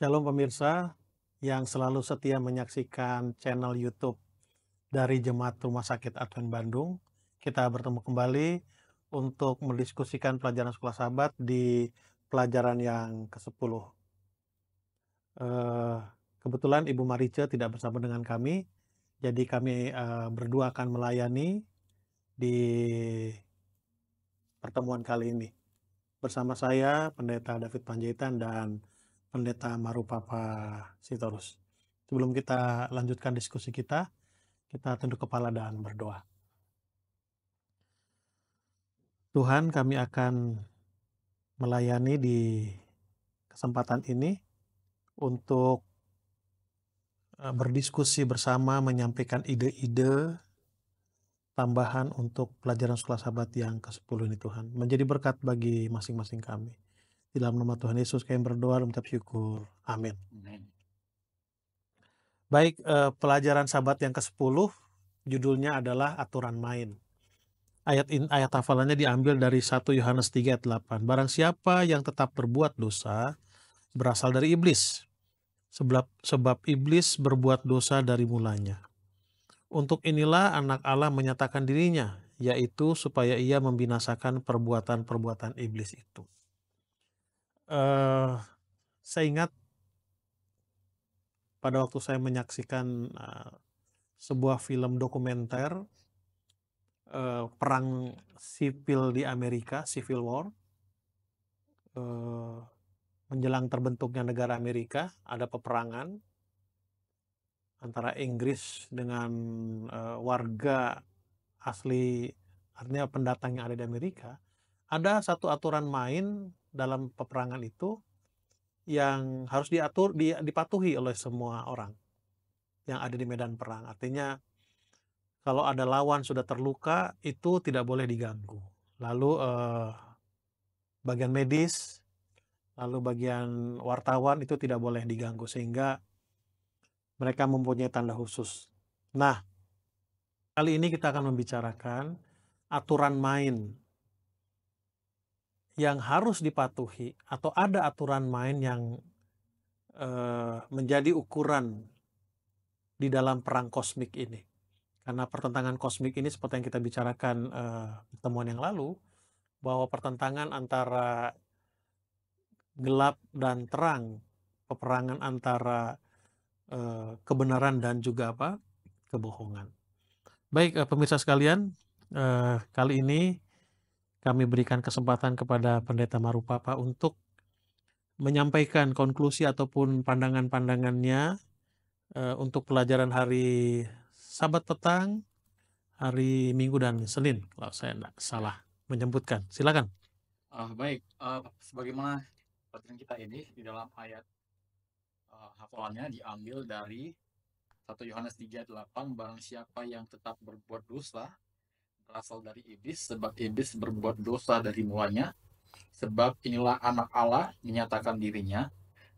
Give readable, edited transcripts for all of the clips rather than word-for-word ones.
Shalom pemirsa yang selalu setia menyaksikan channel YouTube dari Jemaat Rumah Sakit Advent Bandung. Kita bertemu kembali untuk mendiskusikan pelajaran sekolah sahabat di pelajaran yang ke-10. Kebetulan Ibu Marice tidak bersama dengan kami, jadi kami berdua akan melayani di pertemuan kali ini. Bersama saya, Pendeta David Panjaitan dan Pendeta Marupapa Sitorus. Sebelum kita lanjutkan diskusi kita tunduk kepala dan berdoa. Tuhan, kami akan melayani di kesempatan ini untuk berdiskusi bersama, menyampaikan ide-ide tambahan untuk pelajaran sekolah sahabat yang ke-10 ini Tuhan. Menjadi berkat bagi masing-masing kami. Di dalam nama Tuhan Yesus kami berdoa dan mengucap syukur. Amin. Baik, pelajaran sahabat yang ke-10 judulnya adalah aturan main. Ayat hafalannya diambil dari 1 Yohanes 3 ayat 8. Barang siapa yang tetap berbuat dosa berasal dari iblis. Sebab iblis berbuat dosa dari mulanya. Untuk inilah anak Allah menyatakan dirinya, yaitu supaya ia membinasakan perbuatan-perbuatan iblis itu. Saya ingat pada waktu saya menyaksikan sebuah film dokumenter perang sipil di Amerika, Civil War, menjelang terbentuknya negara Amerika, ada peperangan antara Inggris dengan warga asli, artinya pendatang yang ada di Amerika. Ada satu aturan main dalam peperangan itu yang harus dipatuhi oleh semua orang yang ada di medan perang. Artinya kalau ada lawan sudah terluka, itu tidak boleh diganggu. Lalu bagian medis, lalu bagian wartawan itu tidak boleh diganggu, sehingga mereka mempunyai tanda khusus. Nah, kali ini kita akan membicarakan aturan main yang harus dipatuhi, atau ada aturan main yang menjadi ukuran di dalam perang kosmik ini. Karena pertentangan kosmik ini seperti yang kita bicarakan pertemuan yang lalu, bahwa pertentangan antara gelap dan terang, peperangan antara kebenaran dan juga kebohongan. Baik, pemirsa sekalian, kali ini kami berikan kesempatan kepada Pendeta Marupapa untuk menyampaikan konklusi ataupun pandangan-pandangannya untuk pelajaran hari Sabat petang, hari Minggu dan Senin, kalau saya tidak salah menyebutkan. Silakan. Baik, sebagaimana pelajaran kita ini di dalam ayat hafalannya diambil dari 1 Yohanes 3:8, barang siapa yang tetap berbuat dosa berasal dari iblis, sebab iblis berbuat dosa dari mulanya. Sebab inilah anak Allah menyatakan dirinya,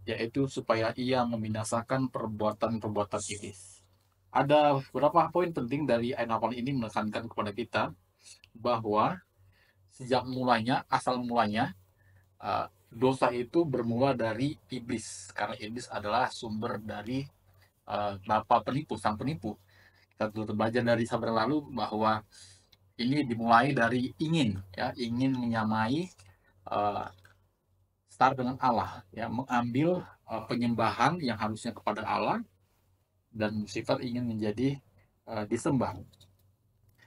yaitu supaya ia membinasakan perbuatan-perbuatan iblis. Ada beberapa poin penting dari ayat hafalan ini menekankan kepada kita bahwa sejak mulanya, asal mulanya, dosa itu bermula dari iblis, karena iblis adalah sumber dari bapa penipu, sang penipu. Kita telah baca dari sabar lalu bahwa ini dimulai dari ingin menyamai start dengan Allah, ya, mengambil penyembahan yang harusnya kepada Allah dan sifat ingin menjadi disembah.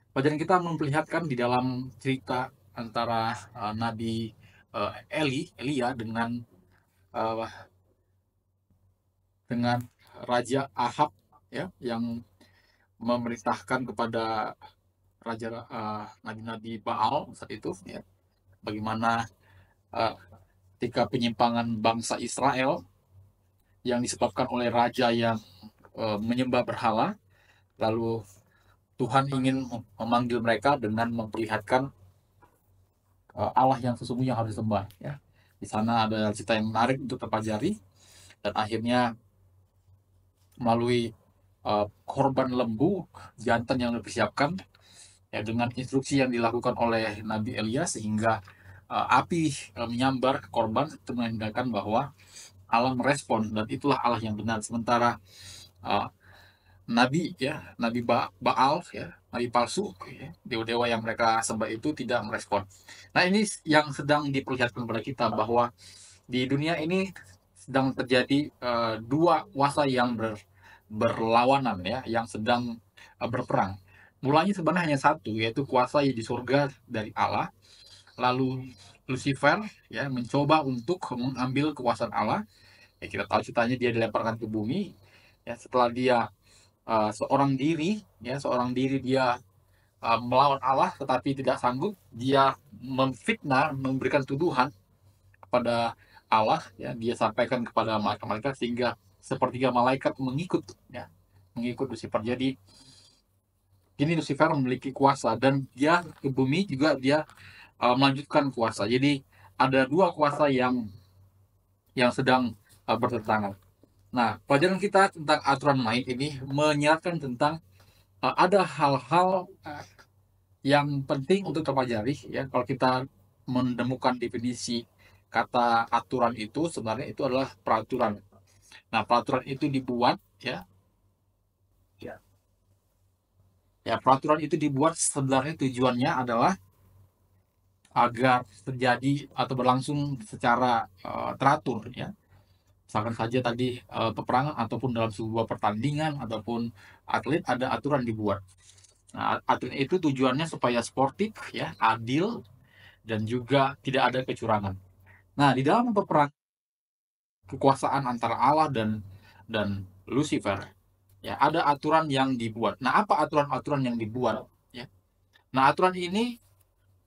Pelajaran kita memperlihatkan di dalam cerita antara Nabi Elia dengan Raja Ahab, ya, yang memerintahkan kepada raja nabi-nabi Baal saat itu, ya, bagaimana ketika penyimpangan bangsa Israel yang disebabkan oleh raja yang menyembah berhala, lalu Tuhan ingin memanggil mereka dengan memperlihatkan Allah yang sesungguhnya harus disembah, ya. Di sana ada cerita yang menarik untuk terpelajari, dan akhirnya melalui korban lembu jantan yang dipersiapkan, ya, dengan instruksi yang dilakukan oleh Nabi Elia, sehingga api menyambar ke korban, itu menandakan bahwa Allah merespon, dan itulah Allah yang benar. Sementara uh, nabi ya, nabi Baal ya, nabi palsu ya, dewa-dewa yang mereka sembah itu tidak merespon. Nah, ini yang sedang diperlihatkan kepada kita bahwa di dunia ini sedang terjadi dua kuasa yang berlawanan ya, yang sedang berperang. Mulanya sebenarnya hanya satu, yaitu kuasa di surga dari Allah. Lalu Lucifer ya mencoba untuk mengambil kekuasaan Allah. Ya, kita tahu ceritanya, dia dilemparkan ke bumi. Ya, setelah dia seorang diri dia melawan Allah tetapi tidak sanggup, dia memfitnah, memberikan tuduhan kepada Allah ya, dia sampaikan kepada malaikat-malaikat sehingga sepertiga malaikat mengikut Lucifer. Jadi ini Lucifer memiliki kuasa, dan dia ke bumi juga dia melanjutkan kuasa. Jadi ada dua kuasa yang sedang bertentangan. Nah, pelajaran kita tentang aturan main ini menyeratkan tentang ada hal-hal yang penting untuk terpelajari ya. Kalau kita menemukan definisi kata aturan, itu sebenarnya itu adalah peraturan. Nah, peraturan itu dibuat ya, peraturan itu dibuat sebenarnya tujuannya adalah agar terjadi atau berlangsung secara teratur ya. Misalkan saja tadi peperangan ataupun dalam sebuah pertandingan ataupun atlet, ada aturan dibuat. Nah, aturan itu tujuannya supaya sportif ya, adil, dan juga tidak ada kecurangan. Nah, di dalam peperangan kekuasaan antara Allah dan Lucifer ya, ada aturan yang dibuat. Nah, apa aturan-aturan yang dibuat ya? Nah, aturan ini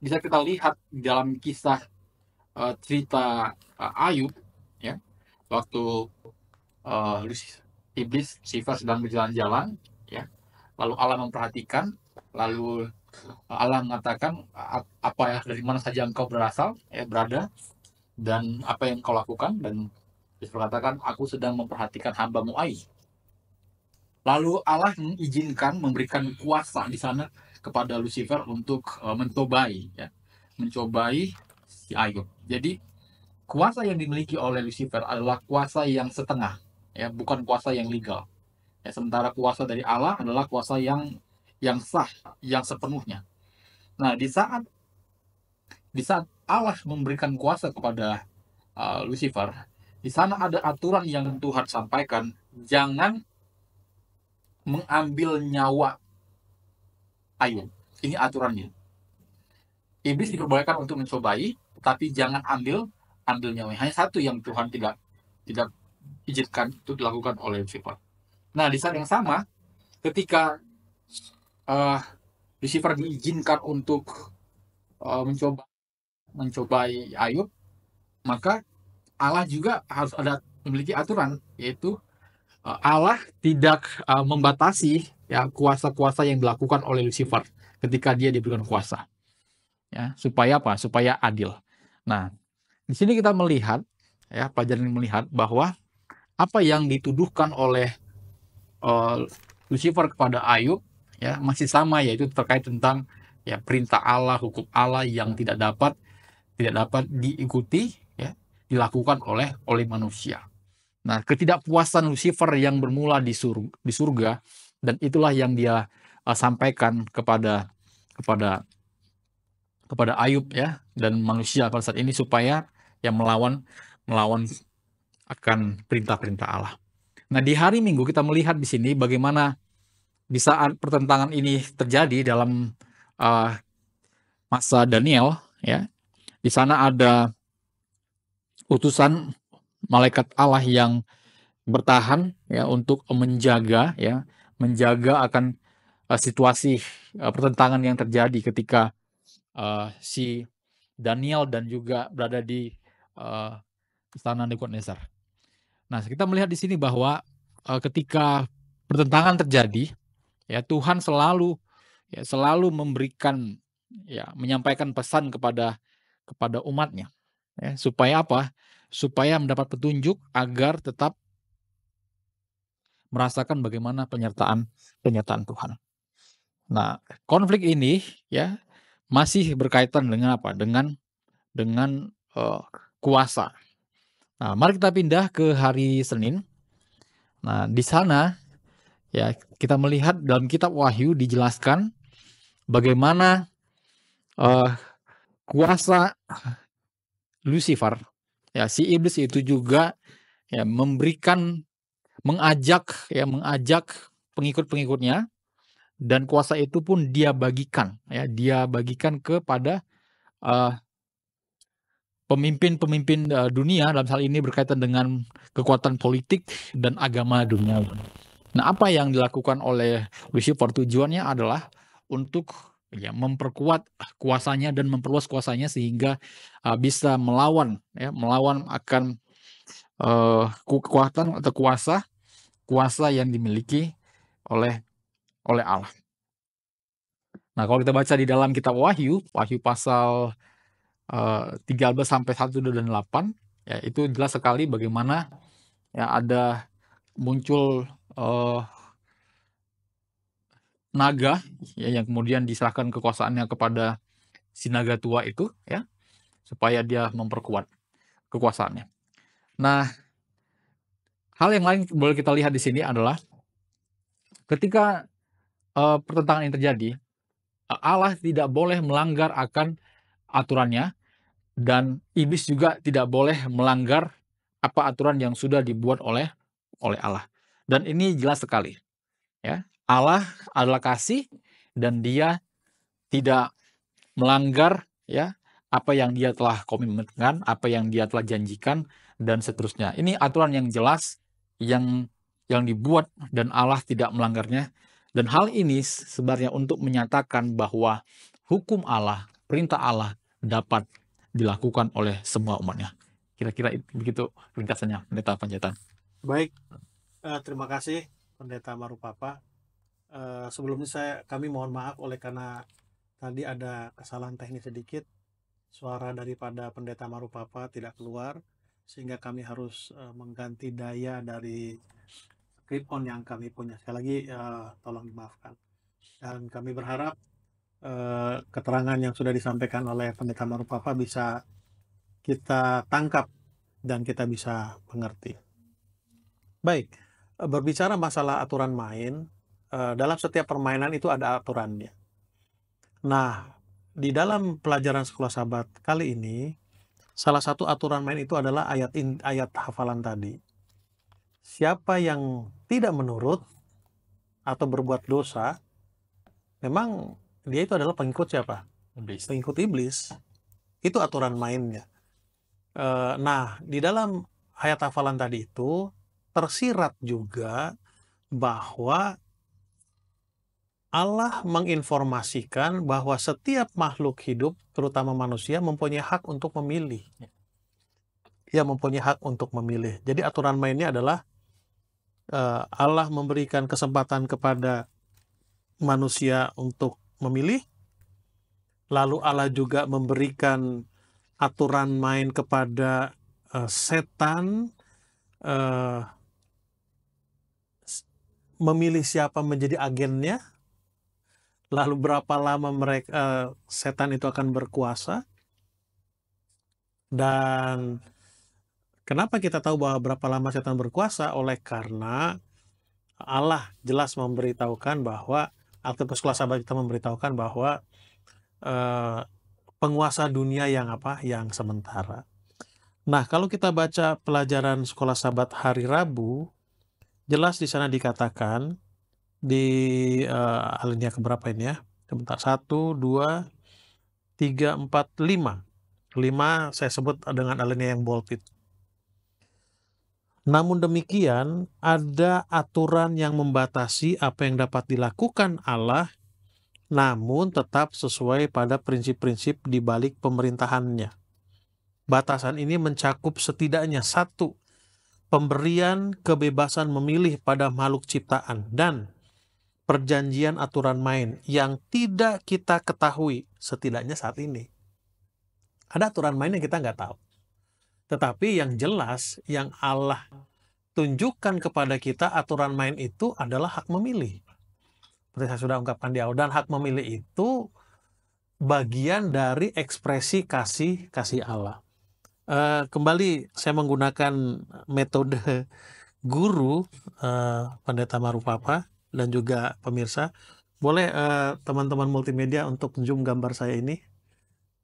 bisa kita lihat dalam kisah cerita Ayub ya, waktu iblis Lucifer sedang berjalan-jalan ya, lalu Allah memperhatikan, lalu Allah mengatakan, apa ya, dari mana saja engkau berada, dan apa yang kau lakukan, dan dikatakan, aku sedang memperhatikan hambamu Ayub. Lalu Allah mengizinkan, memberikan kuasa di sana kepada Lucifer untuk mencobai si Ayub. Jadi kuasa yang dimiliki oleh Lucifer adalah kuasa yang setengah ya, bukan kuasa yang legal ya. Sementara kuasa dari Allah adalah kuasa yang sah, yang sepenuhnya. Nah, di saat Allah memberikan kuasa kepada Lucifer, di sana ada aturan yang Tuhan sampaikan, jangan mengambil nyawa Ayub. Ini aturannya. Iblis diperbolehkan untuk mencobai, tapi jangan ambil nyawa. Hanya satu yang Tuhan tidak izinkan itu dilakukan oleh Lucifer. Nah, di saat yang sama, ketika Lucifer diizinkan untuk mencobai Ayub, maka Allah juga harus memiliki aturan, yaitu Allah tidak membatasi ya kuasa-kuasa yang dilakukan oleh Lucifer ketika dia diberikan kuasa. Ya, supaya apa? Supaya adil. Nah, di sini kita melihat ya, pelajaran melihat bahwa apa yang dituduhkan oleh Lucifer kepada Ayub ya masih sama, yaitu terkait tentang ya perintah Allah, hukum Allah yang tidak dapat diikuti ya, dilakukan oleh manusia. Nah, ketidakpuasan Lucifer yang bermula di surga, dan itulah yang dia sampaikan kepada Ayub ya, dan manusia pada saat ini, supaya yang melawan akan perintah-perintah Allah. Nah, di hari Minggu kita melihat di sini bagaimana di saat pertentangan ini terjadi dalam masa Daniel ya. Di sana ada utusan malaikat Allah yang bertahan ya untuk menjaga akan situasi pertentangan yang terjadi ketika si Daniel dan juga berada di istana Nebukadnezar. Nah, kita melihat di sini bahwa ketika pertentangan terjadi ya, Tuhan selalu memberikan ya, menyampaikan pesan kepada umatnya ya, supaya apa? Supaya mendapat petunjuk agar tetap merasakan bagaimana penyertaan Tuhan. Nah, konflik ini ya masih berkaitan dengan apa? Dengan kuasa. Nah, mari kita pindah ke hari Senin. Nah, di sana ya kita melihat dalam kitab Wahyu dijelaskan bagaimana eh, kuasa Lucifer, ya si iblis itu juga ya mengajak pengikut-pengikutnya, dan kuasa itu pun dia bagikan kepada eh, pemimpin-pemimpin dunia, dalam hal ini berkaitan dengan kekuatan politik dan agama dunia. Nah, apa yang dilakukan oleh Lucifer tujuannya adalah untuk ya memperkuat kuasanya dan memperluas kuasanya sehingga bisa melawan akan kekuatan atau kuasa yang dimiliki oleh Allah. Nah, kalau kita baca di dalam kitab Wahyu pasal 13 sampai 1 dan 8, ya itu jelas sekali bagaimana ya ada muncul naga ya yang kemudian diserahkan kekuasaannya kepada si naga tua itu ya supaya dia memperkuat kekuasaannya. Nah, hal yang lain boleh kita lihat di sini adalah ketika pertentangan ini terjadi, Allah tidak boleh melanggar akan aturannya, dan iblis juga tidak boleh melanggar apa aturan yang sudah dibuat oleh Allah. Dan ini jelas sekali, ya. Allah adalah kasih dan Dia tidak melanggar ya apa yang Dia telah komitmenkan, apa yang Dia telah janjikan dan seterusnya. Ini aturan yang jelas yang dibuat dan Allah tidak melanggarnya. Dan hal ini sebenarnya untuk menyatakan bahwa hukum Allah, perintah Allah dapat dilakukan oleh semua umatnya. Kira-kira begitu ringkasannya, Pendeta Panjaitan. Baik, terima kasih Pendeta Marupapa. Sebelumnya kami mohon maaf oleh karena tadi ada kesalahan teknis sedikit, suara daripada Pendeta Marupapa tidak keluar, sehingga kami harus mengganti daya dari clip on yang kami punya. Sekali lagi tolong dimaafkan. Dan kami berharap keterangan yang sudah disampaikan oleh Pendeta Marupapa bisa kita tangkap dan kita bisa mengerti. Baik, berbicara masalah aturan main, dalam setiap permainan itu ada aturannya. Nah, di dalam pelajaran Sekolah Sabat kali ini, salah satu aturan main itu adalah ayat hafalan tadi. Siapa yang tidak menurut atau berbuat dosa, memang dia itu adalah pengikut siapa? Pengikut iblis. Itu aturan mainnya. Nah, di dalam ayat hafalan tadi itu tersirat juga bahwa Allah menginformasikan bahwa setiap makhluk hidup, terutama manusia, mempunyai hak untuk memilih. Ya, mempunyai hak untuk memilih. Jadi aturan mainnya adalah Allah memberikan kesempatan kepada manusia untuk memilih, lalu Allah juga memberikan aturan main kepada setan, memilih siapa menjadi agennya, lalu berapa lama setan itu akan berkuasa. Dan kenapa kita tahu bahwa berapa lama setan berkuasa? Oleh karena Allah jelas memberitahukan bahwa Alkitab Sekolah Sabat kita memberitahukan bahwa penguasa dunia yang sementara. Nah, kalau kita baca pelajaran Sekolah Sabat hari Rabu, jelas di sana dikatakan di alinea keberapa ini ya? Sebentar, 1, 2, 3, 4, 5. 5 saya sebut dengan alinea yang bold itu. Namun demikian, ada aturan yang membatasi apa yang dapat dilakukan Allah, namun tetap sesuai pada prinsip-prinsip di balik pemerintahannya. Batasan ini mencakup setidaknya 1, pemberian kebebasan memilih pada makhluk ciptaan, dan perjanjian aturan main yang tidak kita ketahui setidaknya saat ini. Ada aturan main yang kita nggak tahu. Tetapi yang jelas, yang Allah tunjukkan kepada kita aturan main itu adalah hak memilih. Seperti saya sudah ungkapkan di awal, dan hak memilih itu bagian dari ekspresi kasih Allah. Kembali saya menggunakan metode guru, Pendeta Marupapa dan juga pemirsa. Boleh teman-teman multimedia untuk zoom gambar saya ini,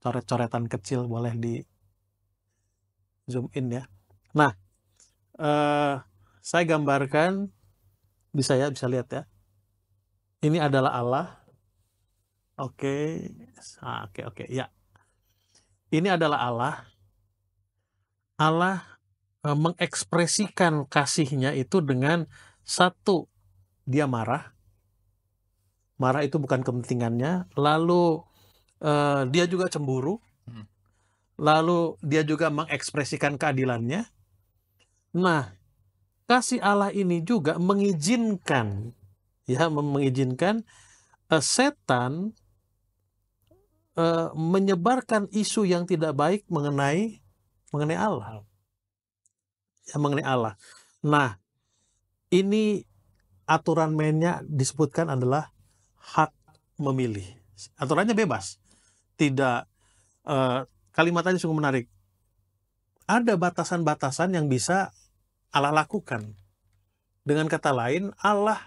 coret-coretan kecil boleh di zoom in ya. Nah, saya gambarkan, bisa lihat ya. Ini adalah Allah. Oke, oke ya. Ini adalah Allah. Allah mengekspresikan kasihnya itu dengan satu, dia marah. Marah itu bukan kepentingannya. Lalu dia juga cemburu. Lalu dia juga mengekspresikan keadilannya. Nah, kasih Allah ini juga mengizinkan setan menyebarkan isu yang tidak baik mengenai Allah. Mengenai Allah. Nah, ini aturan mainnya disebutkan adalah hak memilih. Aturannya bebas. Tidak, kalimat tadi sungguh menarik. Ada batasan-batasan yang bisa Allah lakukan. Dengan kata lain, Allah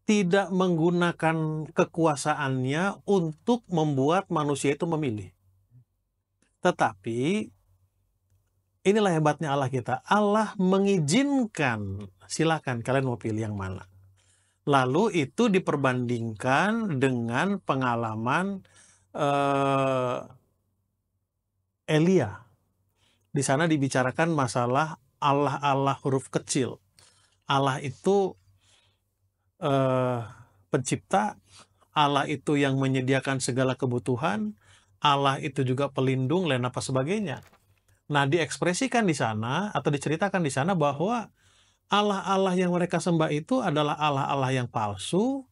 tidak menggunakan kekuasaannya untuk membuat manusia itu memilih. Tetapi inilah hebatnya Allah kita. Allah mengizinkan, silakan kalian mau pilih yang mana. Lalu itu diperbandingkan dengan pengalaman Elia. Di sana dibicarakan masalah Allah huruf kecil. Allah itu pencipta, Allah itu yang menyediakan segala kebutuhan, Allah itu juga pelindung, dan apa sebagainya. Nah, diekspresikan di sana atau diceritakan di sana bahwa Allah-Allah yang mereka sembah itu adalah Allah-Allah yang palsu,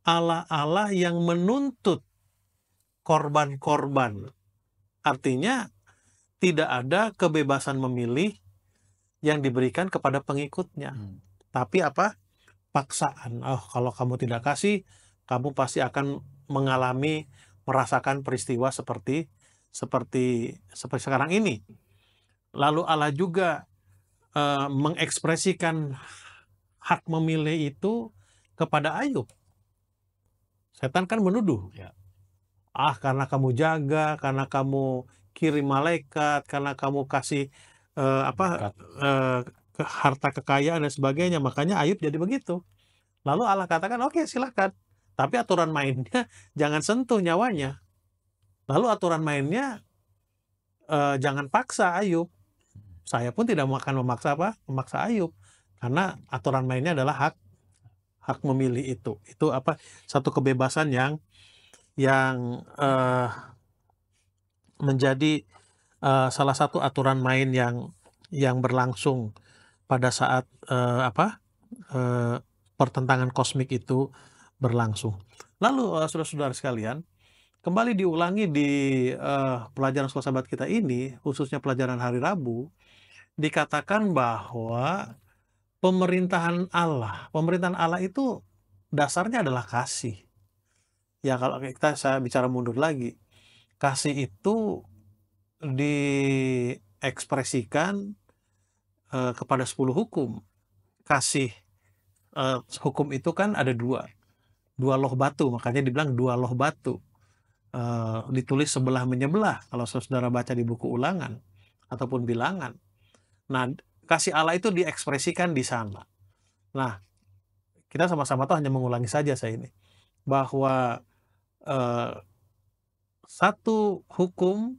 Allah-Allah yang menuntut korban-korban. Artinya tidak ada kebebasan memilih yang diberikan kepada pengikutnya. Tapi apa? Paksaan. Oh, kalau kamu tidak kasih, kamu pasti akan merasakan peristiwa seperti sekarang ini. Lalu Allah juga mengekspresikan hak memilih itu kepada Ayub. Setan kan menuduh, karena kamu jaga, karena kamu kirim malaikat, karena kamu kasih harta kekayaan dan sebagainya, makanya Ayub jadi begitu. Lalu Allah katakan, oke, silahkan, tapi aturan mainnya jangan sentuh nyawanya. Lalu aturan mainnya jangan paksa Ayub. Saya pun tidak akan memaksa Ayub, karena aturan mainnya adalah hak memilih itu. Itu satu kebebasan yang menjadi salah satu aturan main yang berlangsung pada saat pertentangan kosmik itu berlangsung. Lalu saudara-saudara sekalian, kembali diulangi di pelajaran Sekolah Sahabat kita ini, khususnya pelajaran hari Rabu, dikatakan bahwa pemerintahan Allah itu dasarnya adalah kasih. Ya, kalau saya bicara mundur lagi, kasih itu diekspresikan kepada 10 hukum. Kasih hukum itu kan ada dua loh batu, makanya dibilang dua loh batu. Ditulis sebelah menyebelah kalau saudara baca di buku Ulangan ataupun Bilangan. Nah, kasih Allah itu diekspresikan di sana. Nah, kita sama-sama tuh hanya mengulangi saja saya ini, bahwa satu hukum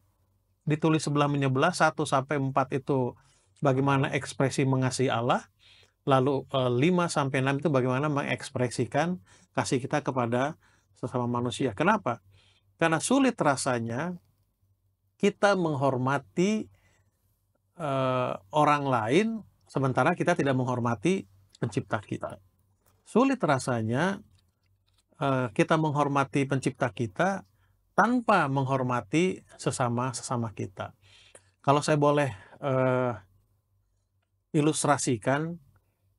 ditulis sebelah menyebelah, 1-4 itu bagaimana ekspresi mengasihi Allah, lalu 5-6 itu bagaimana mengekspresikan kasih kita kepada sesama manusia. Kenapa? Karena sulit rasanya kita menghormati orang lain sementara kita tidak menghormati pencipta kita. Sulit rasanya kita menghormati pencipta kita tanpa menghormati sesama kita. Kalau saya boleh ilustrasikan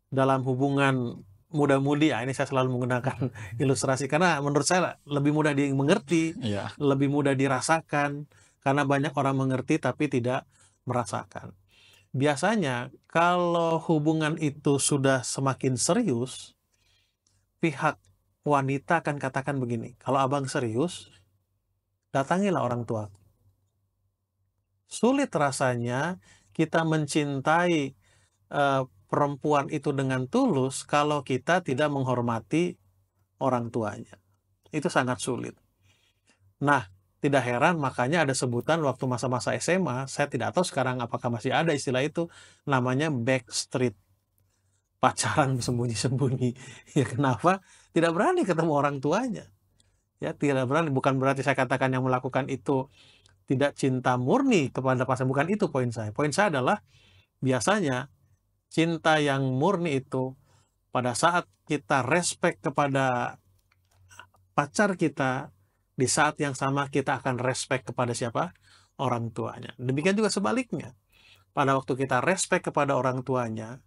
dalam hubungan muda-mudi, ini saya selalu menggunakan ilustrasi karena menurut saya lebih mudah dimengerti, lebih mudah dirasakan, karena banyak orang mengerti tapi tidak merasakan. Biasanya kalau hubungan itu sudah semakin serius, pihak wanita akan katakan begini, "Kalau abang serius, datangilah orang tua." Sulit rasanya kita mencintai perempuan itu dengan tulus kalau kita tidak menghormati orang tuanya. Itu sangat sulit. Nah, tidak heran makanya ada sebutan waktu masa-masa SMA, saya tidak tahu sekarang apakah masih ada istilah itu, namanya backstreet, pacaran sembunyi-sembunyi. Ya kenapa? Tidak berani ketemu orang tuanya. Ya, tidak berani. Bukan berarti saya katakan yang melakukan itu tidak cinta murni kepada pasangan, bukan itu poin saya. Poin saya adalah biasanya cinta yang murni itu pada saat kita respect kepada pacar kita, di saat yang sama kita akan respect kepada siapa? Orang tuanya. Demikian juga sebaliknya. Pada waktu kita respect kepada orang tuanya,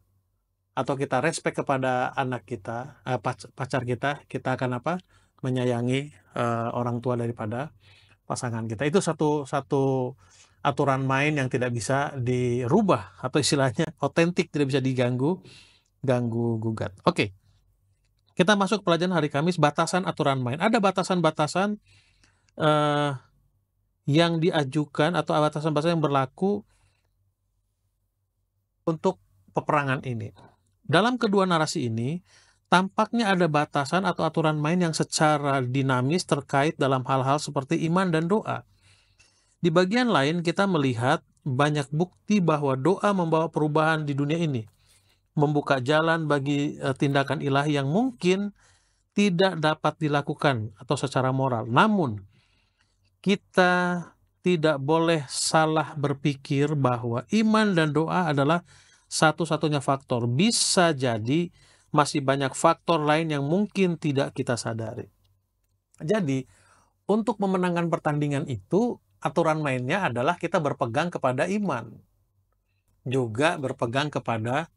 atau kita respect kepada anak kita, pacar kita, kita akan apa? Menyayangi orang tua daripada pasangan kita. Itu satu aturan main yang tidak bisa dirubah, atau istilahnya otentik, tidak bisa diganggu gugat. Oke. Kita masuk pelajaran hari Kamis, batasan aturan main. Ada batasan-batasan yang diajukan atau batasan-batasan yang berlaku untuk peperangan ini. Dalam kedua narasi ini, tampaknya ada batasan atau aturan main yang secara dinamis terkait dalam hal-hal seperti iman dan doa. Di bagian lain, kita melihat banyak bukti bahwa doa membawa perubahan di dunia ini, membuka jalan bagi tindakan ilahi yang mungkin tidak dapat dilakukan atau secara moral. Namun, kita tidak boleh salah berpikir bahwa iman dan doa adalah satu-satunya faktor. Bisa jadi masih banyak faktor lain yang mungkin tidak kita sadari. Jadi, untuk memenangkan pertandingan itu, aturan mainnya adalah kita berpegang kepada iman. Juga berpegang kepada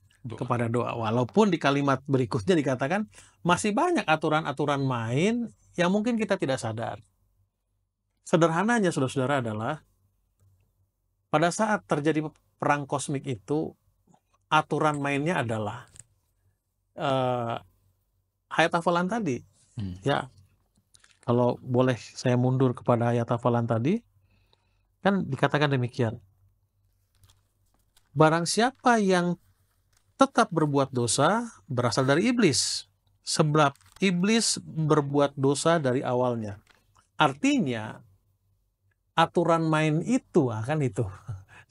doa. Walaupun di kalimat berikutnya dikatakan masih banyak aturan-aturan main yang mungkin kita tidak sadar. Sederhananya, saudara-saudara, adalah pada saat terjadi perang kosmik itu, aturan mainnya adalah ayat hafalan tadi. Ya, kalau boleh saya mundur kepada ayat hafalan tadi, kan dikatakan demikian. Barang siapa yang tetap berbuat dosa berasal dari iblis, sebab iblis berbuat dosa dari awalnya. Artinya aturan main itu kan itu.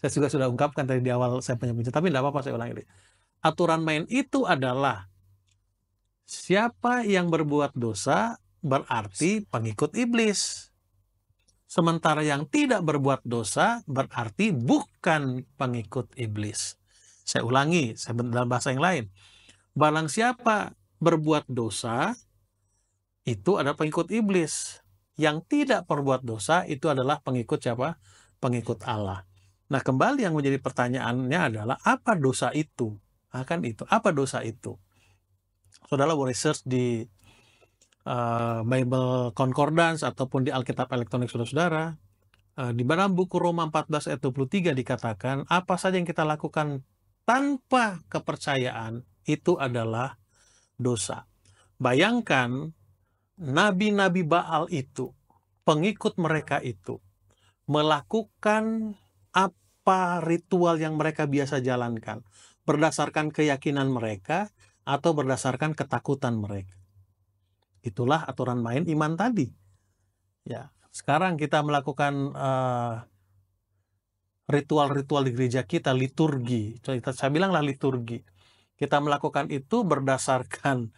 Saya juga sudah ungkapkan tadi di awal saya punya tapi tidak apa-apa saya ulangi. Aturan main itu adalah siapa yang berbuat dosa berarti pengikut iblis. Sementara yang tidak berbuat dosa berarti bukan pengikut iblis. Saya ulangi, saya dalam bahasa yang lain. Barang siapa berbuat dosa, itu adalah pengikut iblis. Yang tidak berbuat dosa, itu adalah pengikut siapa? Pengikut Allah. Nah, kembali yang menjadi pertanyaannya adalah, apa dosa itu? Kan itu, apa dosa itu? Saudara boleh search di Bible Concordance ataupun di Alkitab elektronik saudara-saudara. Di dalam buku Roma 14 ayat 23 dikatakan, apa saja yang kita lakukan tanpa kepercayaan itu adalah dosa. Bayangkan nabi-nabi Baal itu, pengikut mereka itu, melakukan apa ritual yang mereka biasa jalankan, berdasarkan keyakinan mereka atau berdasarkan ketakutan mereka. Itulah aturan main iman tadi. Ya, sekarang kita melakukan ritual-ritual di gereja kita, liturgi. Saya bilanglah liturgi. Kita melakukan itu berdasarkan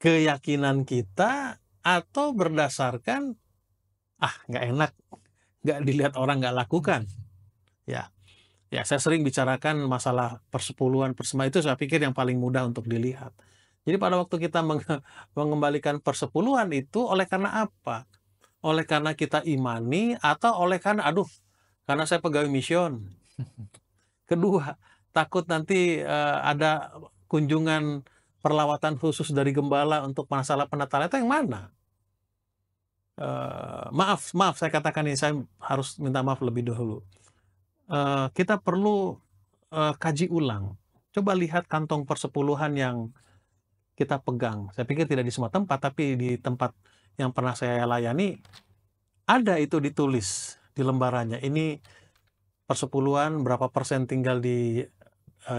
keyakinan kita atau berdasarkan nggak enak, nggak dilihat orang nggak lakukan. Ya, saya sering bicarakan masalah persepuluhan, persembahyan itu saya pikir yang paling mudah untuk dilihat. Jadi pada waktu kita mengembalikan persepuluhan itu oleh karena apa? Oleh karena kita imani atau oleh karena karena saya pegawai mission. Kedua, takut nanti ada kunjungan perlawatan khusus dari gembala untuk masalah penatalan, itu yang mana? Maaf saya katakan ini, saya harus minta maaf lebih dahulu. kita perlu kaji ulang. Coba lihat kantong persepuluhan yang kita pegang. Saya pikir tidak di semua tempat, tapi di tempat yang pernah saya layani, ada itu ditulis di lembarannya. Ini persepuluhan, berapa persen tinggal di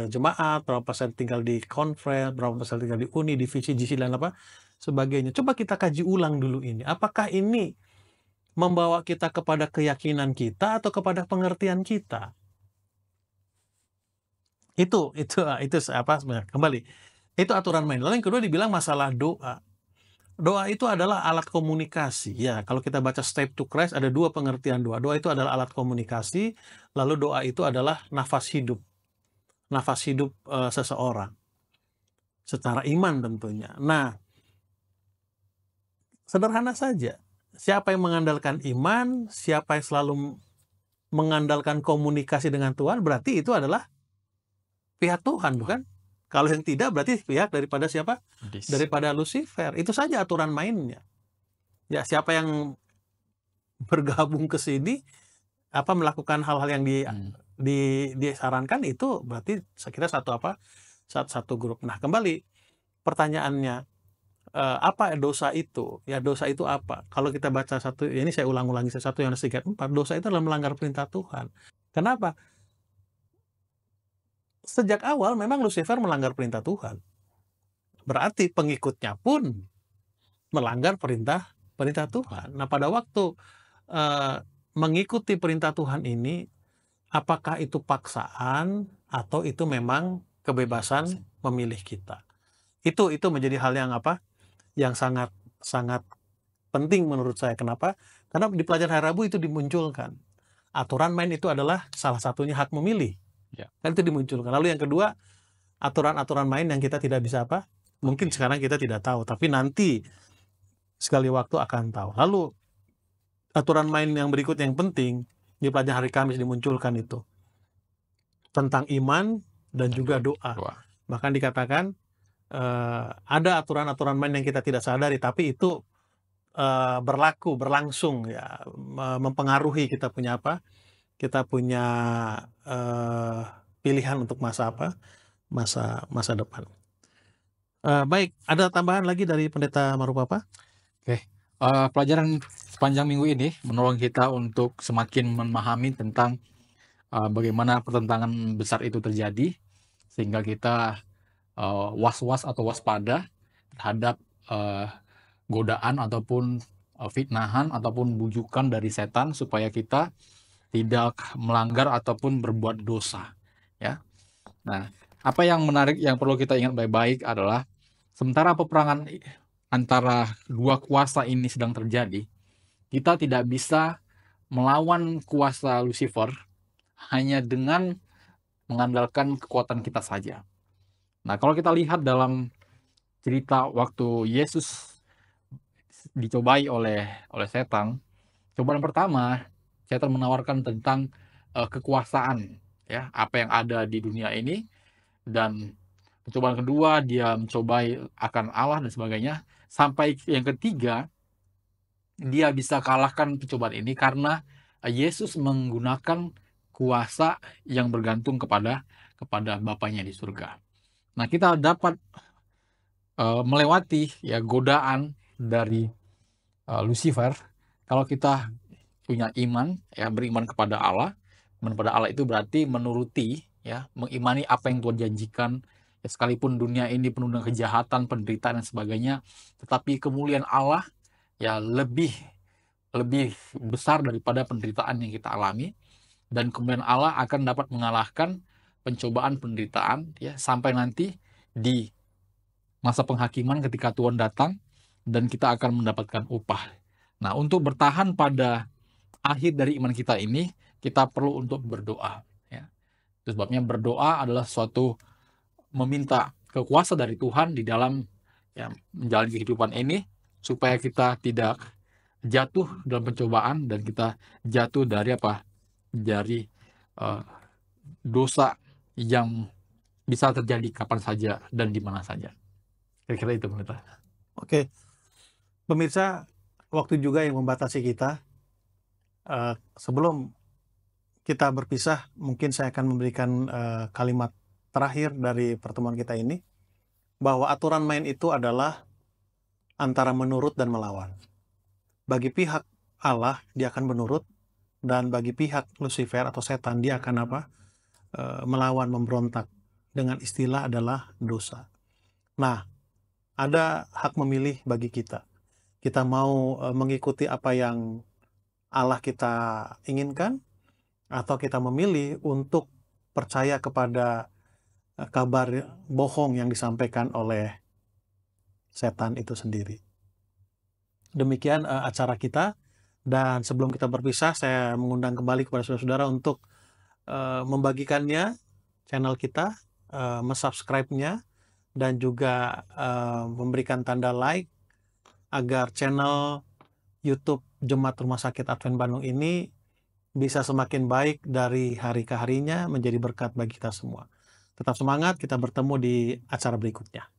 jemaat, berapa persen tinggal di conference, berapa persen tinggal di uni, divisi, GC, dan apa sebagainya. Coba kita kaji ulang dulu ini. Apakah ini membawa kita kepada keyakinan kita atau kepada pengertian kita? Itu apa sebenarnya? Kembali, itu aturan main. Lalu yang kedua dibilang masalah doa. Doa itu adalah alat komunikasi. Ya, kalau kita baca Step to Christ ada dua pengertian doa. Doa itu adalah alat komunikasi, lalu doa itu adalah nafas hidup. Nafas hidup seseorang. Secara iman tentunya. Nah, sederhana saja. Siapa yang mengandalkan iman, siapa yang selalu mengandalkan komunikasi dengan Tuhan, berarti itu adalah pihak Tuhan, bukan? Kalau yang tidak, berarti pihak daripada siapa? Daripada Lucifer. Itu saja aturan mainnya. Ya, siapa yang bergabung ke sini, melakukan hal-hal yang disarankan, itu berarti saya kira satu grup. Nah, kembali pertanyaannya, apa dosa itu? Ya, dosa itu apa? Kalau kita baca ini saya ulang-ulangi 1 Yohanes 3:4, dosa itu adalah melanggar perintah Tuhan. Kenapa? Sejak awal memang Lucifer melanggar perintah Tuhan. Berarti pengikutnya pun melanggar perintah Tuhan. Nah, pada waktu mengikuti perintah Tuhan ini, apakah itu paksaan atau itu memang kebebasan memilih kita? Itu menjadi hal yang yang sangat penting menurut saya. Kenapa? Karena di pelajaran hari Rabu itu dimunculkan. Aturan main itu adalah salah satunya hak memilih. Ya. Kan itu dimunculkan. Lalu yang kedua, aturan-aturan main yang kita tidak bisa mungkin sekarang kita tidak tahu, tapi nanti sekali waktu akan tahu. Lalu aturan main yang berikut yang penting di pelajaran hari Kamis dimunculkan itu tentang iman dan juga doa. Bahkan dikatakan ada aturan-aturan main yang kita tidak sadari, tapi itu berlangsung ya, mempengaruhi kita punya kita punya pilihan untuk masa depan. Baik, ada tambahan lagi dari Pendeta Marupapa? Pelajaran sepanjang minggu ini menolong kita untuk semakin memahami tentang bagaimana pertentangan besar itu terjadi, sehingga kita was-was atau waspada terhadap godaan ataupun fitnahan ataupun bujukan dari setan supaya kita tidak melanggar ataupun berbuat dosa, ya. Nah, apa yang menarik yang perlu kita ingat baik-baik adalah sementara peperangan antara dua kuasa ini sedang terjadi, kita tidak bisa melawan kuasa Lucifer hanya dengan mengandalkan kekuatan kita saja. Nah, kalau kita lihat dalam cerita waktu Yesus dicobai oleh setan, cobaan pertama setan menawarkan tentang kekuasaan, ya, apa yang ada di dunia ini, dan percobaan kedua dia mencobai akan Allah dan sebagainya, sampai yang ketiga dia bisa kalahkan percobaan ini karena Yesus menggunakan kuasa yang bergantung kepada Bapanya di surga. Nah, kita dapat melewati ya godaan dari Lucifer kalau kita punya iman, ya, beriman kepada Allah. Iman kepada Allah itu berarti menuruti, ya, mengimani apa yang Tuhan janjikan, ya, sekalipun dunia ini penuh dengan kejahatan, penderitaan dan sebagainya, tetapi kemuliaan Allah ya lebih besar daripada penderitaan yang kita alami, dan kemudian Allah akan dapat mengalahkan pencobaan penderitaan, ya, sampai nanti di masa penghakiman ketika Tuhan datang dan kita akan mendapatkan upah. Nah, untuk bertahan pada akhir dari iman kita ini, kita perlu untuk berdoa, ya. Itu sebabnya berdoa adalah suatu meminta kekuasaan dari Tuhan di dalam, ya, menjalani kehidupan ini supaya kita tidak jatuh dalam pencobaan dan kita jatuh dari dari dosa yang bisa terjadi kapan saja dan di mana saja. Kira-kira itu, Pendeta. Oke, pemirsa, waktu juga yang membatasi kita. Sebelum kita berpisah, mungkin saya akan memberikan kalimat terakhir dari pertemuan kita ini, bahwa aturan main itu adalah antara menurut dan melawan. Bagi pihak Allah, dia akan menurut, dan bagi pihak Lucifer atau setan, dia akan apa? Melawan, memberontak. Dengan istilah adalah dosa. Nah, ada hak memilih bagi kita. Kita mau mengikuti apa yang Allah kita inginkan, atau kita memilih untuk percaya kepada kabar bohong yang disampaikan oleh setan itu sendiri. Demikian acara kita, dan sebelum kita berpisah, saya mengundang kembali kepada saudara-saudara untuk membagikannya, channel kita, subscribe-nya, dan juga memberikan tanda like, agar channel YouTube Jemaat Rumah Sakit Advent Bandung ini bisa semakin baik dari hari ke harinya, menjadi berkat bagi kita semua. Tetap semangat, kita bertemu di acara berikutnya.